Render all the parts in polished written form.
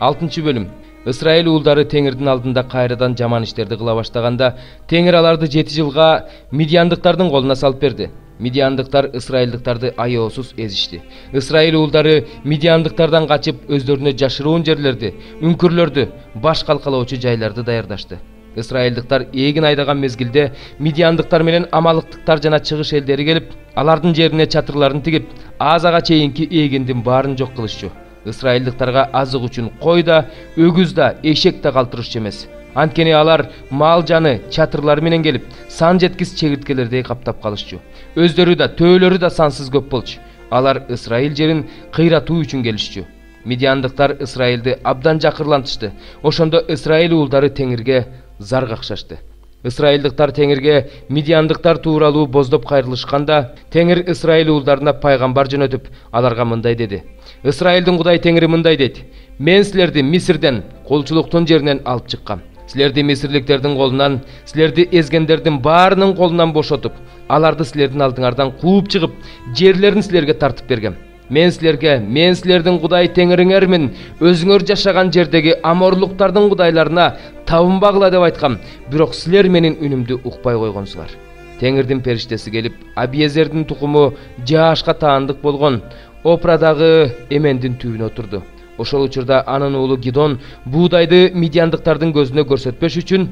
6 bölüm. Ысрайыл уулдары Теңирдин алдында кайрадан жаман иштерди кыла баштаганда, Теңир аларды 7 жылга Мидияндыктардын колуна салып берди. Мидияндыктар ысрайылдыктарды аеосуз эзишти. Ысрайыл уулдары Мидияндыктардан качып өздөрүнө жашыруун жерлерди, үңкүрлөрдү, баш калкалоочу жайларды даярдашты. Ысрайылдыктар эгин айдаган мезгилде Мидияндыктар менен амалыктыктар жана чыгыш элдери келип, алардын жерине чатырларын тигип, азага чейинки эгиндин баарын жок кылышчу. Ысрайылдыктарга азык үчүн кой да, өгүз да, эшек да калтырышчу эмес. Анткени алар мал жаны чатырлары менен келип, сан жеткис чегирткелердей каптап калышчу. Өздөрү да, төөлөрү да сансыз көп болчу. Алар Ысрайыл жерин кыйратуу үчүн келишчү. Мидияндыктар Ысрайылды абдан жакырлантышты. Ошондо Ысрайыл уулдары Теңирге зар какшашты. Ысрайылдыктар Теңирге Мидияндыктар тууралуу боздоп кайрылышканда, Теңир Ысрайыл уулдарына пайгамбар жөнөтүп, аларга мындай деди: Ысрайылдын Кудай Теңири мындай дейт: Мен силерди Мисирден, колчулуктун жеринен алып чыккам. Силерди мисирликтердин колунан, силерди эзгендердин баарынын колунан бошотуп, аларды силердин алдыңардан кууп чыгып, жерлерин силерге тартып бергем. Мен силердин Кудай Теңириңермин, өзүңөр жашаган жердеги аморлуктардын кудайларына табынбагыла деп айткам, бирок силер менин үнүмдү укпай койгонсуңар. Теңирдин периштеси келип, Абиезердин тукуму Жаашка таандык болгон Опрадагы эмендин түбүнө отурду. Ошол учурда анын уулу Гидон буудайды Мидияндыктардын көзүнө көрсөтпөш үчүн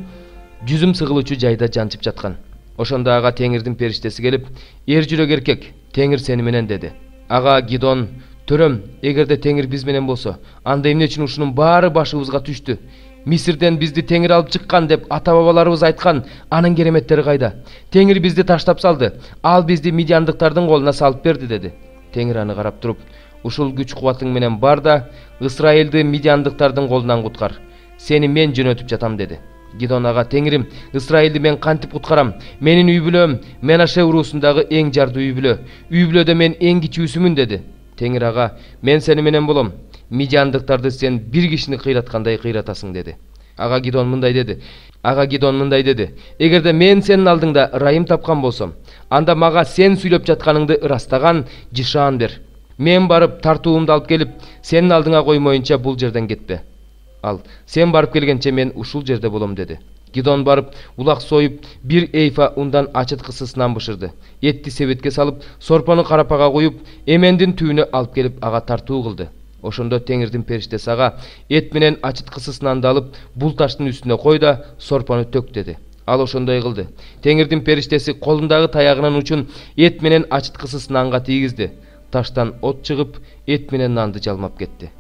жүзүм сыгылуучу жайда жанчып жаткан. Ошондо ага Теңирдин периштеси келип, эр жүрөк эркек, Теңир сени менен деди. Ага Гидон: Төрөм, эгерде Теңир биз менен болсо, анда эмне үчүн ушунун баары башыбызга түштү? Мисирден бизди Теңир алып чыккан деп ата-бабаларыбыз айткан, анын кереметтери кайда? Теңир бизди таштап салды, ал бизди Мидияндыктардын колуна салып берди деди. Теңир аны карап туруп: Ушул күч-кубатың менен бар да, Ысрайылды Мидияндыктардын колунан куткар. Сени мен жөнөтүп жатам деди. Гидон ага: Теңирим, Ысрайылды мен кантип куткарам? Менин үй бүлөм Менаше уруусундагы эң жарды үй бүлө. Үй бүлөдө мен эң кичүүсүмүн деди. Теңир ага: Мен сени менен болом. Мидияндыктарды сен бир кишини кыйраткандай кыйратасың деди. Ага Гидон мындай деди. Эгерде мен сенин алдыңда ырайым тапкан болсом, анда мага сен сүйлөп жатканыңды ырастаган жышаан бер. Мен барып тартуумду алып келип, сенин алдыңа коймоюнча бул жерден кетпе. Ал: Сен барып келгенче мен ушул жерде болом деди. Гидон барып, улак союп, бир эйфа ундан ачыткысынан бышырды. Этти себетке салып, сорпону карапага куюп, эмендин түбүнө алып келип ага тартуу кылды. Ошондо Теңирдин периштеси ага: Эт менен ачыткысынан алып, бул таштын үстүнө кой да, сорпону төк деди. Ал ошондой кылды. Теңирдин периштеси колундагы таягынын учун эт менен ачыткысынанга тийгизди. Таштан от чыгып, эт менен нанды жалмап кетти.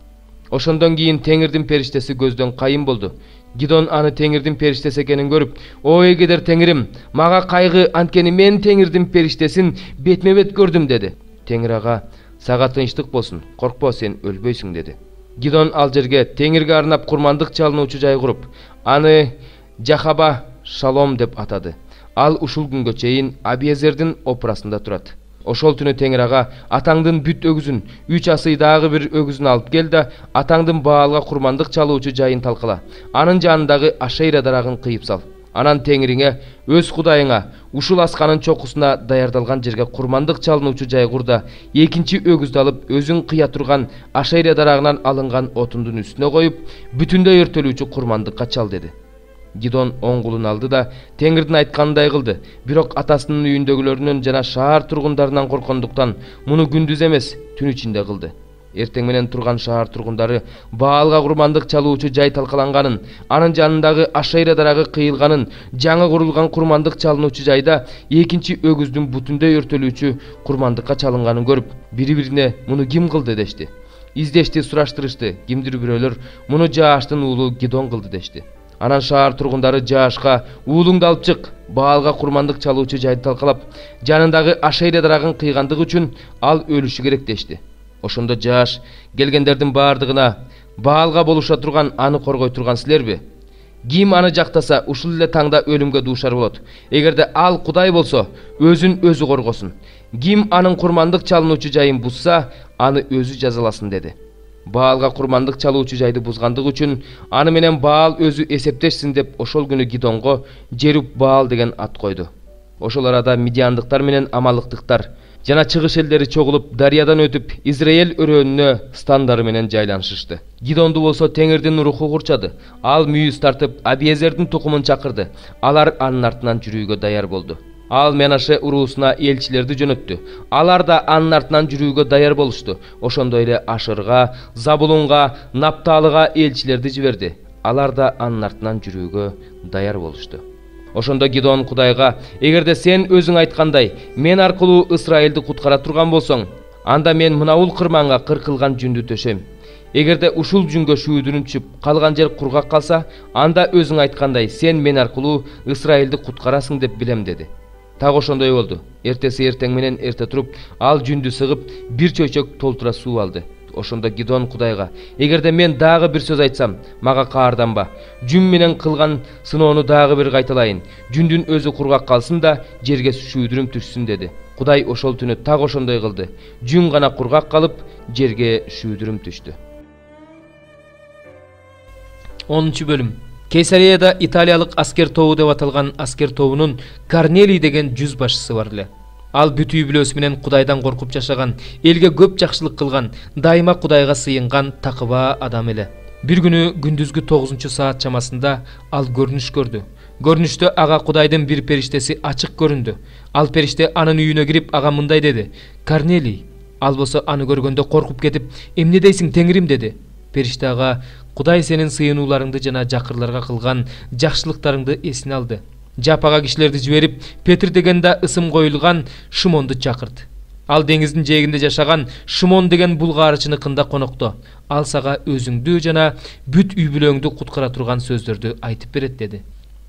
Ошондон кийин Теңирдин периштеси көздөн кайын болду. Гидон аны Теңирдин периштеси экенин көрүп: Ой кедер Теңирим, мага кайгы, анткени мен Теңирдин периштесин бетме-бет көрдүм деди. Теңир ага: Сага тынчтык болсун, коркпо, сен өлбөйсүң деди. Гидон ал жерге Теңирге арнап курмандык чалынуучу жай куруп, аны Жахаба Шалом деп атады. Ал ушул күнгө чейин Абиезердин опрасында турат. Ошол түнү Теңир ага: Атаңдын бүт өгүзүн, 3 асыйдагы бир өгүзүн алып кел да, атаңдын Баалга курмандык чалуучу жайын талкала. Анын жанындагы Ашейра дарагын кыйып сал. Анан Теңириңе, өз Кудайыңа, ушул асканын чокусуна даярдалган жерге курмандык чалынуучу жай кур да, экинчи өгүздү алып, өзүң кыя турган Ашейра дарагынан алынган отундун үстүнө коюп, бүтүндөй өртөлүүчү курмандыкка чал деди. Гидон оң кулун алды да Теңирдин айтканындай кылды. Бирок атасынын үйүндөгүлөрүнөн жана шаар тургундарынан коркондуктан муну күндүз эмес, түн ичинде кылды. Эртең менен турган шаар тургундары Баалга курмандык чалуучу жай талкаланганын, анын жанындагы Ашейра дарагы кыйылганын, жаңы курулган курмандык чалынуучу жайда экинчи өгүздүн бүтүндөй өртөлүүчү курмандыкка чалынганын көрүп, бири-бирине муну ким кылды дешти. Издешти, сураштырышты. Кимдир бирөөлөр муну Жааштын уулу Гидон кылды дешти. Анан шаар тургундары Жаашка: Уулуңду алып чык, Баалга курмандык чалуучу жайды талкалап, жанындагы Ашейра дарагын кыйгандыгы үчүн ал өлүшү керек дешти. Ошондо Жааш келгендердин баардыгына: Баалга болуша турган аны коргой турган силерби? Ким аны жактаса, ушул эле таңда өлүмгө дуушар болот. Эгерде ал Кудай болсо, өзүн өзү коргосун. Ким анын курмандык чалынуучу жайын бузса, аны өзү жазаласын деди. Баалга курмандык чалуучу жайды бузгандык үчүн аны менен Баал өзү эсептешсин деп ошол күнү Гидонго Жеруб Баал деген ат койду. Ошол арада Мидияндыктар менен амалыктыктар жана чыгыш элдери чогулуп дарыядан өтүп Израиль өрөөнүнө стандары менен жайланышышты. Гидонду болсо Теңирдин руху курчады. Ал мүйүз тартып Абиезердин тукумун чакырды. Алар анын артынан жүрүүгө даяр болду. Ал Менаше уруусуна элчилерди жөнөттү. Алар да анын артынан жүрүүгө даяр болушту. Ошондой эле Ашырга, Забулунга, Напталыга элчилерди жиберди. Алар да анын артынан жүрүүгө даяр болушту. Ошондо Гидон Кудайга: "Эгерде сен өзүң айткандай, мен аркылуу Исраилди куткара турган болсоң, анда мен мына ул кырманга кыркылган жүндү төшөйм. Эгерде ушул жүнгө шүүдүрүм түшүп, калган жер кургак калса, анда өзүң айткандай, сен мен аркылуу Исраилди куткарасың деп билем" деди. Так ошондой болду. Эртеси эртең менен эрте туруп, ал жүндү сыгып, бир чөйчөк толтура суу алды. Ошондо Гидон Кудайга: "Эгерде мен дагы бир сөз айтсам, мага каарданба. Жүн менен кылган сыноону дагы бир кайталайын. Жүндүн өзү кургак калсын да, жерге шүүдүрүм түшсүн" деди. Кудай ошол түнү так ошондой кылды. Жүн гана кургак калып, жерге шүүдүрүм түштү. 10-бөлүм. Кейсарияда италиялык аскер тобу деп аталган аскер тобунун Корнелий деген жүз башчысы бар эле. Ал бүт үй бүлөсү менен Кудайдан коркуп жашаган, элге көп жакшылык кылган, дайыма Кудайга сыйынган такыба адам эле. Бир күнү күндүзгү 9-саат чамасында ал көрүнүш көрдү. Көрүнүштө ага Кудайдын бир периштеси ачык көрүндү. Ал периште анын үйүнө кирип ага мындай деди: "Корнелий." Ал болсо аны көргөндө коркуп кетип: "Эмне дейсиң, Теңирим?" деди. Периште ага: "Кудай сенин сыйынууларыңды жана жакырларга кылган жакшылыктарыңды эсине алды. Жапага кишилерди жиберип, Петр деген да ысым коюлган Шимонду чакырт. Ал деңиздин жээгинде жашаган Шимон деген булгаарычыныкында конокто. Ал сага өзүңдү жана бүт үй бүлөңдү куткара турган сөздөрдү айтып берет" деди.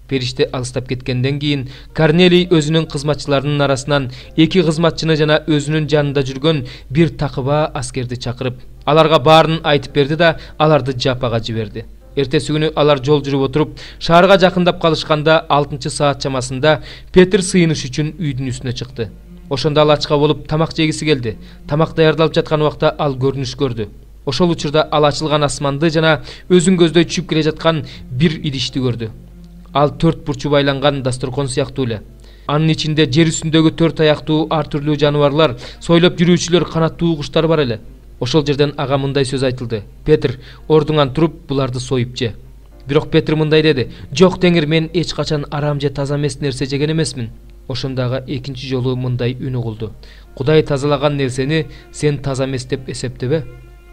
Периште алыстап кеткенден кийин Корнелий өзүнүн кызматчыларынын арасынан 2 кызматчыны жана өзүнүн жанында жүргөн бир такыба аскерди чакырып, аларга баарын айтып берди да аларды Жапага жиберди. Эртеси күнү алар жол жүрүп отуруп, шаарга жакындап калышканда 6-саат чамасында Петр сыйыныш үчүн үйдүн үстүнө чыкты. Ошондо ал ачка болуп тамак жегиси келди. Тамак даярдалып жаткан убакта ал көрүнүш көрдү. Ошол учурда ал ачылган асманды жана өзүн көздөй түшүп келе жаткан бир идишти көрдү. Ал 4 бурчу байланган дасторкон сыяктуу эле. Анын ичинде жер үстүндөгү 4 аяктуу ар түрлүү жаныбарлар, сойлоп жүрүүчүлөр, канаттуу куштар бар эле. Ошол жерден ага мындай сөз айтылды: "Петр, ордуңан туруп, буларды союп же." Бирок Петр мындай деди: "Жок Теңир, мен эч качан арам же таза эмес нерсе жеген эмесмин." Ошондо ага экинчи жолу мындай үн угулду: "Кудай тазалаган нерсени сен таза эмес деп эсептебе."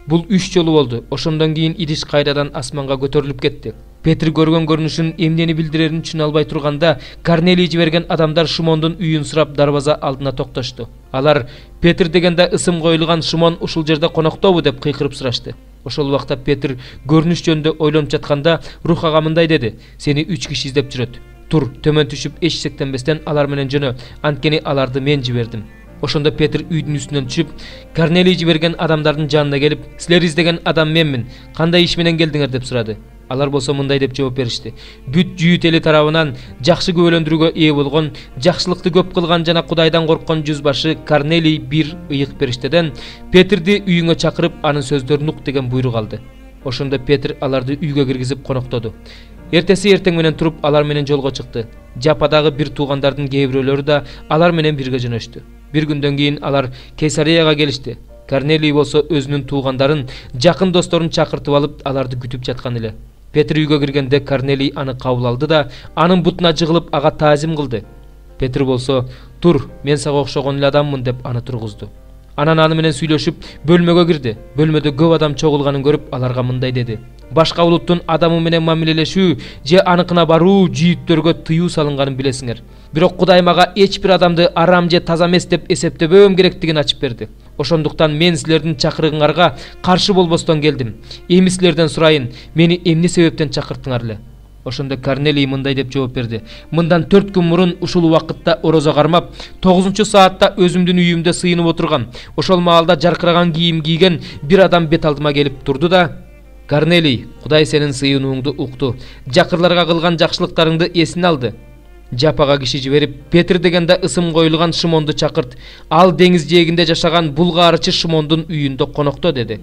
Бул 3 жолу болду. Ошондон кийин идиш кайрадан асманга көтөрүлүп кетти. Петр көргөн көрүнүшүн эмнени билдирерин түшүнө албай турганда, Корнелий жиберген адамдар Шимондун үйүн сурап дарбаза алдына токтошту. Алар: "Петр дегенде ысым коюлган Шимон ушул жерде коноктобу?" деп кыйкырып сурашты. Ошол убакта Петр көрүнүш жөнүндө ойлонуп жатканда рух ага мындай деди: "Сени 3 киши издеп жүрөт. Тур, төмөн түшүп эч сектенбестен алар менен жөнө, анткени аларды мен жибердим." Ошондо Петр үйдүн үстүнөн түшүп, Корнелий жиберген адамдардын жанына келип: "Силер издеген адам менмин. Кандай иш менен келдиңер?" деп сурады. Алар болсо мындай деп жооп беришти: "Бүт жүйүт эли тарабынан жакшы күбөлөндүрүүгө ээ болгон, жакшылыкты көп кылган жана Кудайдан корккон жүз башы Корнелий бир ыйык периштеден Петрди үйүңө чакырып, анын сөздөрүн ук" деген буйрук алды. Ошондо Петр аларды үйгө киргизип коноктоду. Эртеси эртең менен туруп, алар менен жолго чыкты. Жападагы бир туугандардын кээ бирөөлөрү да алар менен бирге жөнөштү. Бир күндөн кийин алар Кейсарияга келишти. Корнелий болсо өзүнүн туугандарын, жакын досторун чакыртып алып, аларды күтүп жаткан эле. Петр үйгө киргенде Корнелий аны кабыл алды да анын бутуна жыгылып ага таазим кылды. Петр болсо: "Тур, мен сага окшогон эле адаммын" деп аны тургузду. Анан аны менен сүйлөшүп бөлмөгө кирди. Бөлмөдө көп адам чогулганын көрүп, аларга мындай деди: "Башка улуттун адамы менен мамилелешүү же аныкына баруу жүйүттөргө тыюу салынганын билесиңер. Бирок Кудай мага эч бир адамды арам же таза эмес деп эсептебөөм керектигин ачып берди. Ошондуктан мен силердин чакырыгыңарга каршы болбостон келдим. Эми силерден сурайын, мени эмне себептен чакырттыңар эле?" Ошондо Корнелий мындай деп жооп берди: "Мындан 4 күн мурун ушул убакытта орозо кармап, 9-саатта өзүмдүн үйүмдө сыйынып отургам. Ошол маалда жаркыраган кийим кийген бир адам бет алдыма келип турду да: 'Корнелий, Кудай сенин сыйынууңду укту, жакырларга кылган жакшылыктарыңды эсине алды. Жапага киши жиберип, Петр дегенде ысым коюлган Шимонду чакырт. Ал деңиз жээгинде жашаган булгаарычы Шимондун үйүндө конокто" деди.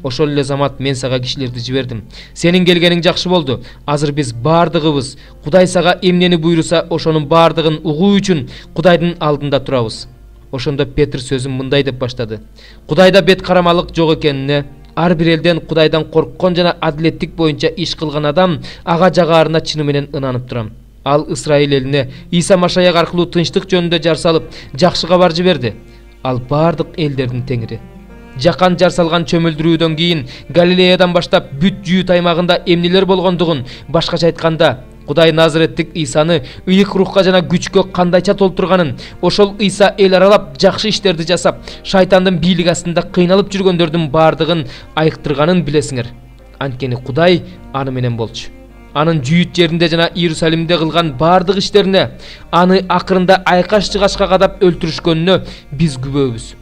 "Ошол эле замат мен сага кишилерди жибердим. Сенин келгениң жакшы болду. Азыр биз баардыгыбыз Кудай сага эмнени буйруса, ошонун баардыгын угуу үчүн Кудайдын алдында турабыз." Ошондо Петр сөзүн мындай деп баштады: Кудайда бет карамалык жок экенине, ар бир элден Кудайдан корккон жана адилеттик боюнча иш кылган адам ага жагаарына чыны менен ынанып турам. Ал Исраил элине Иса Машаяк аркылуу тынчтык жөнүндө жар салып, жакшы кабар жиберди. Ал бардык элдердин теңири. Жакан жар салган чөмүлдүрүүдөн кийин Галилеядан баштап бүт Жүйүт аймагында эмнелер болгондугун, башкача айтканда, Кудай Назареттик Исаны ыйык рухка жана күчкө кандайча толтурганын, ошол Иса эл аралап жакшы иштерди жасап, шайтандын бийлиги астында кыйналып жүргөндөрдүн бардыгын айыктырганын билесиңер. Анткени Кудай аны менен болчу. Анын Жүйүт жеринде жана Иерусалимде кылган бардык иштерине, аны акырында айкаш-чыгашка кадап өлтүрүшкөнүнө биз күбөбүз.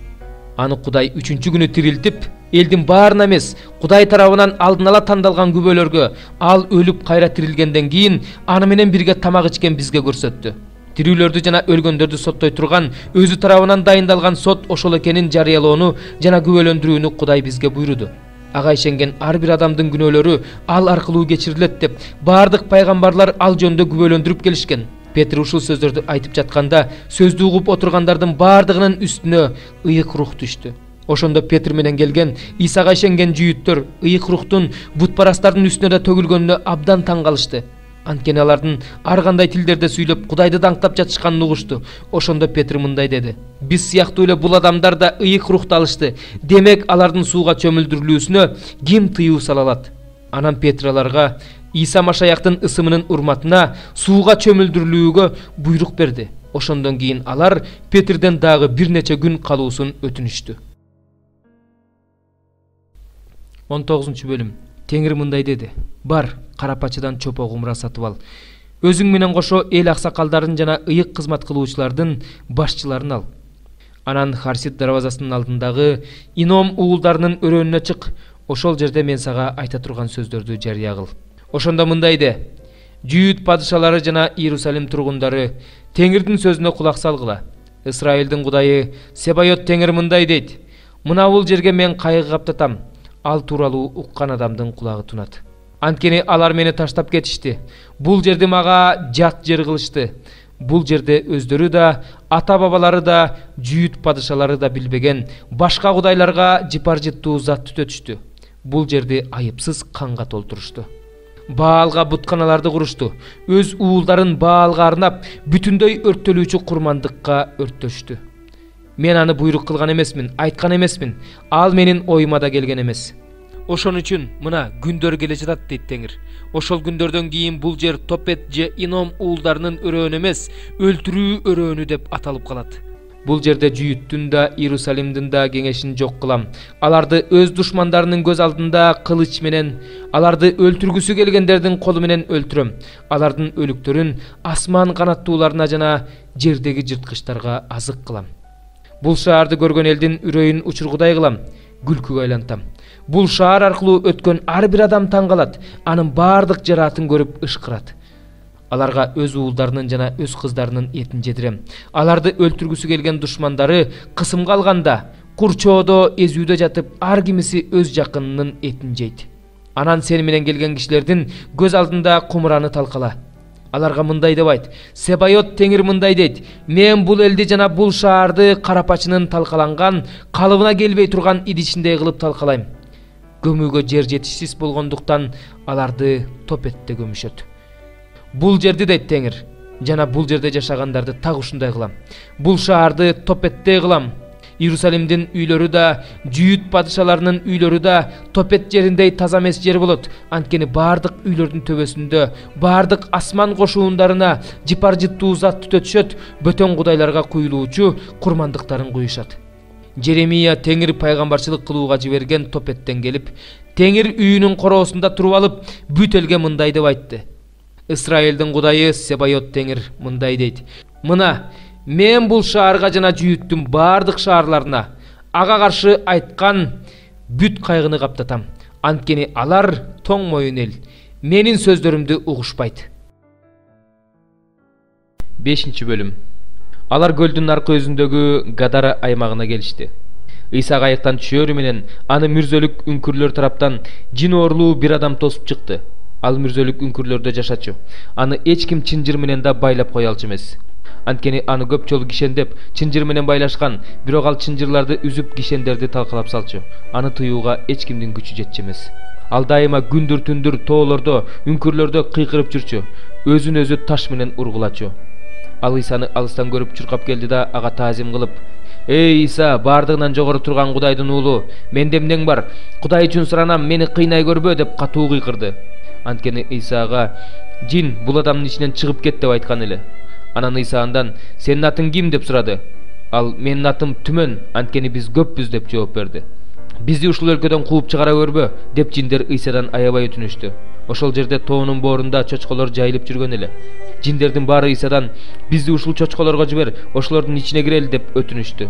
Аны Кудай 3-чү күнү тирилтип, элдин баарына эмес, Кудай тарабынан алдын ала тандалган күбөлөргө, ал өлүп кайра тирилгенден кийин аны менен бирге тамак ичкен бизге көрсөттү. Тирүүлөрдү жана өлгөндөрдү соттой турган, өзү тарабынан дайындалган сот ошол экенин жарыялоону жана күбөлөндүрүүнү Кудай бизге буйруду. Ага ишенген ар бир адамдын күнөөлөрү ал аркылуу кечирилет деп бардык пайгамбарлар ал жөнүндө күбөлөндүрүп келишкен. Петр ушул сөздөрдү айтып жатканда, сөздү угуп отургандардын бардыгынын үстүнө ыйык рух түштү. Ошондо Петр менен келген Исага ишенген жүйүттөр ыйык рухтун бутпарастардын үстүнө да төгүлгөнүнө абдан таң калышты. Анткени алардын ар кандай тилдерде сүйлөп Кудайды даңктап жатышканын угушту. Ошондо Петр мындай деди: Биз сыяктуу эле бул адамдар да ыйык рухту алышты. Демек алардын сууга чөмүлдүрүлүүсүнө ким тыюу сала алат? Анан Петр аларга Иса Машаяктын ысымынын урматына сууга чөмүлдүрүлүүгө буйрук берди. Ошондон кийин алар Петрден дагы бир нече күн калуусун өтүнүштү. 19 бөлүм. Теңир мындай деди: Бар, карапачыдан чопо кумра сатып ал. Өзүң менен кошо эл аксакалдарын жана ыйык кызмат кылуучулардын башчыларын ал. Анан Харсит дарбазасынын алдындагы Ином уулдарынын өрөөнүнө чык. Ошол жерде мен сага айта турган сөздөрдү жарыя кыл. Ошондо мындай де: Жүйүт падышалары жана Иерусалим тургундары, Теңирдин сөзүнө кулак салгыла. Исраилдин Кудайы Себайот Теңир мындай дейт: Мына бул жерге мен кайгы каптатам. Ал тууралуу уккан адамдын кулагы тунат. Анткени алар мени таштап кетишти. Бул жерди мага жат жер кылышты. Бул жерде өздөрү да, ата-бабалары да, Жүйүт падышалары да билбеген башка кудайларга жыпар-жыттуу зат түтөтүштү. Бул жерди айыпсыз канга толтурушту. Баалга бутканаларды курушту. Өз уулдарын Баалга арнап, бүтүндөй өрттөлүүчү курмандыкка өрттөштү. Мен аны буйрук кылган эмесмин, айткан эмесмин. Ал менин оюма да келген эмес. Ошон үчүн мына күндөр келе жатат дейт Теңир. Ошол күндөрдөн кийин бул жер Топет же Ином уулдарынын өрөөнү эмес, өлтүрүү өрөөнү деп аталып калат. Бул жерде Жүйүттүн да, Иерусалимдин да кеңешин жок кылам. Аларды өз душмандарынын көз алдында кылыч менен, аларды өлтүргүсү келгендердин колу менен өлтүрөм. Алардын өлүктөрүн асман канаттууларына жана жердеги жырткычтарга азык кылам. Бул шаарды көргөн элдин үрөйүн учургудай кылам, күлкүгө айлантам. Бул шаар аркылуу өткөн ар бир адам таң калат, анын бардык жараатын көрүп ышкырат. Аларга өз уулдарынын жана өз кыздарынын этин жедирем. Аларды өлтүргүсү келген душмандары кысымга алганда, курчоодо эзүүдө жатып, ар кимиси өз жакынынын этин жейт. Анан сени менен келген кишилердин көз алдында кумураны талкала. Аларга мындай деп айт: Себайот Теңир мындай дейт: Мен бул элди жана бул шаарды карапачынын талкаланган, калыбына келбей турган идишиндей кылып талкалайм. Көмүүгө жер жетишсиз болгондуктан аларды Топетте көмүшөт. Бул жерди дейт Теңир, жана бул жерде жашагандарды так ушундай кылам. Бул шаарды Топетте кылам. Иерусалимдин үйлөрү да, Жүйүт падышаларынын үйлөрү да Топет жериндей таза эмес жер болот. Анткени бардык үйлөрдүн төбөсүндө, бардык асман кошуундарына жыпар-жыттуу зат түтөтүшөт, бөтөн кудайларга куюлуучу курмандыктарын куюшат. Жеремия Теңир пайгамбарчылык кылууга жиберген Топеттен келип, Теңир үйүнүн короосунда туруп алып, бүт элге мындай деп айтты: Исраилдин Кудайы Себайот Теңир мындай дейт: Мына, мен бул шаарга жана Жүйүттүн бардык шаарларына ага каршы айткан бүт кайгыны каптатам. Анткени алар тоң моюн эл, менин сөздөрүмдү угушпайт. 5 бөлүм. Алар көлдүн аркы өзүндөгү Гадара аймагына келишти. Иса кайыктан түшөрү менен аны мүрзөлүк үңкүрлөр тараптан жин оорулуу бир адам тосуп чыкты. Ал мүрзөлүк үңкүрлөрдө жашачу. Аны эч ким чынжыр менен да байлап кое алчу эмес. Анткени аны көп жолу кишендеп, чынжыр менен байлашкан, бирок ал чынжырларды үзүп кишендерди талкалап салчу. Аны тыюуга эч кимдин күчү жетчү эмес. Ал дайыма күндүр түндүр тоолордо, үңкүрлөрдө кыйкырып жүрчү, өзүн өзү таш менен ургулачу. Ал Исаны алыстан көрүп чуркап келди да ага таазим кылып: "Эй Иса, бардыгынан жогору турган Кудайдын уулу, менде эмнең бар? Кудай үчүн суранам, мени кыйнай көрбө" деп катуу кыйкырды. Анткени Исага жин бул адамдын ичинен чыгып кет деп айткан эле. Анан Иса андан: "Сенин атың ким?" деп сурады. Ал: "Менин атым Түмөн, анткени биз көппүз" деп жооп берди. "Бизди ушул өлкөдөн кууп чыгара көрбө" деп жиндер Исадан аябай өтүнүштү. Ошол жерде тоонун боорунда чочколор жайылып жүргөн эле. Жиндердин баары Исадан: "Бизди ушул чочколорго жибер, ошолордун ичине кирели" деп өтүнүштү.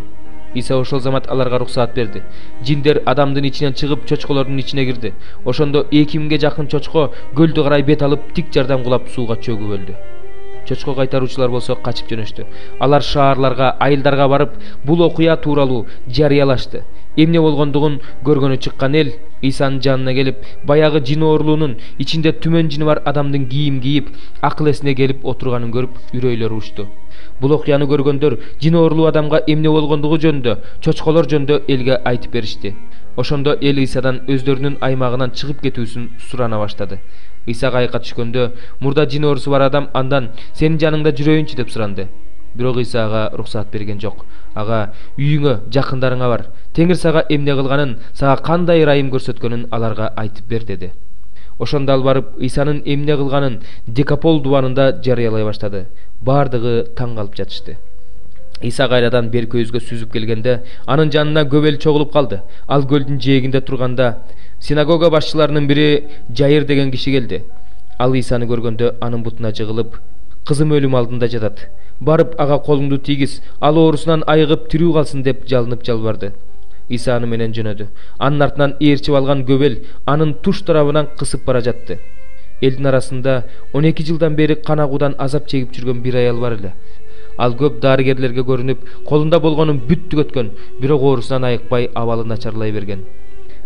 Иса ошол замат аларга уруксаат берди. Жиндер адамдын ичинен чыгып чочколордун ичине кирди. Ошондо 2000ге жакын чочко көлдү карай бет алып тик жардам кулап сууга чөгүп өлдү. Чочко кайтаруучулар болсо качып жөнөштү. Алар шаарларга, айылдарга барып, бул окуя тууралуу жарыялашты. Эмне болгондугун көргөнү чыккан эл Исанын жанына келип, баягы жин оорлуунун ичинде түмөн жини бар адамдын кийим кийип, акыл эсине келип отурганын көрүп, үрөйлөрү учту. Бул окуяны көргөндөр жин оорлуу адамга эмне болгондугу жөнүндө, чочколор жөнүндө элге айтып беришти. Ошондо эл Исадан өздөрүнүн аймагынан чыгып кетүүсүн сурана баштады. Исага айка түшкөндө, мурда жин оорусу бар адам андан: "Сенин жаныңда жүрөйүнчү" деп суранды. Бирок Иса ага уруксаат берген жок. Ага: "Үйүңө, жакындарыңа бар. Теңир сага эмне кылганын, сага кандай ырайым көрсөткөнүн аларга айтып бер" деди. Ошондо ал барып, Исанын эмне кылганын Декапол дубанында жарыялай баштады. Бардыгы таң калып жатышты. Иса кайрадан берки өзгө сүзүп келгенде, анын жанына көп эл чогулуп калды. Ал көлдүн жээгинде турганда, синагога башчыларынын бири Жайыр деген киши келди. Ал Исаны көргөндө анын бутуна жыгылып: "Кызым өлүм алдында жатат. Барып ага колуңду тийгиз, ал оорусунан айыгып тирүү калсын" деп жалынып жалбарды. Иса аны менен жөнөдү. Анын артынан ээрчип алган көп эл анын туш тарабынан кысып бара жатты. Элдин арасында 12 жылдан бери кан агуудан азап чегип жүргөн бир аял бар эле. Ал көп дарыгерлерге көрүнүп, колунда болгонун бүт түгөткөн, бирок оорусунан айыкпай абалы начарлай берген.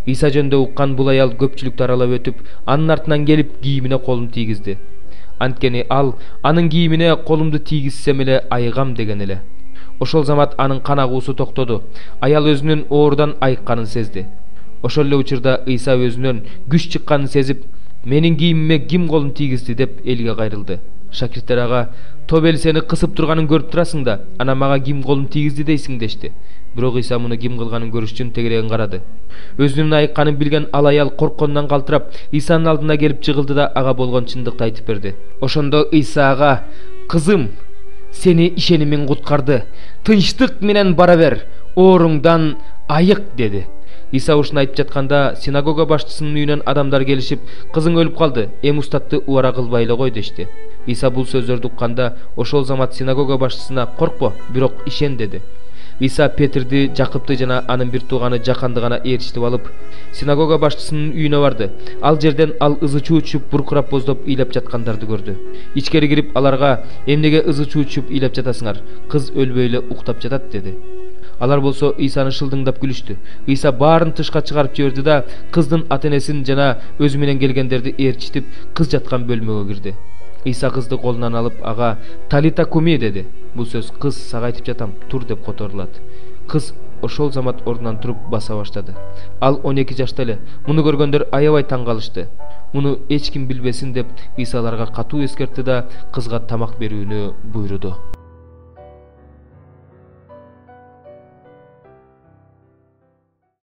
Иса жөнүндө уккан бул аял көпчүлүктү аралап өтүп, анын артынан келип кийимине колун тийгизди. Анткени ал анын кийимине колумду тийгизсем эле айыгам деген эле. Ошол замат анын кан агуусу токтоду. Аял өзүнүн оорудан айыкканын сезди. Ошол эле учурда Иса өзүнөн күч чыкканын сезип: "Менин кийимиме ким колун тийгизди?" деп элге кайрылды. Шакирттер ага: "Топ эл сени кысып турганын көрүп турасың да, анан мага ким колун тийгизди дейсиң" дешти. Бирок Иса муну ким кылганын көрүш үчүн тегерегин карады. Өзүнүн айыкканын билген ал аял коркконунан калтырап, Исанын алдына келип жыгылды да ага болгон чындыкты айтып берди. Ошондо Иса ага: "Кызым, сени ишенимиң куткарды. Тынчтык менен бара бер, ооруңдан айык" деди. Иса ушуну айтып жатканда, синагога башчысынын үйүнөн адамдар келишип: "Кызың өлүп калды, эми устатты убара кылбай эле кой" дешти. Иса бул сөздөрдү укканда, ошол замат синагога башчысына: "Коркпо, бирок ишен" деди. Иса Петрди, Жакыпты жана анын бир тууганы Жаканды гана ээрчитип алып, синагога башчысынын үйүнө барды. Ал жерден ал ызы чуу чүп, буркурап боздоп ыйлап жаткандарды көрдү. Ичкери кирип аларга: "Эмнеге ызы чуу чүп ыйлап жатасыңар? Кыз өлбөй эле уктап жатат" деди. Алар болсо Исаны шылдыңдап күлүштү. Иса баарын тышка чыгарып жиберди да кыздын ата-энесин жана өзү менен келгендерди ээрчитип, кыз жаткан бөлмөгө кирди. Иса кызды колунан алып ага: "Талита куми" деди. Бул сөз: "Кыз, сага айтып жатам, тур" деп которулат. Кыз ошол замат ордунан туруп баса баштады. Ал 12 жашта эле. Муну көргөндөр аябай таң калышты. Муну эч ким билбесин деп Иса аларга катуу эскертти да кызга тамак берүүнү буйруду.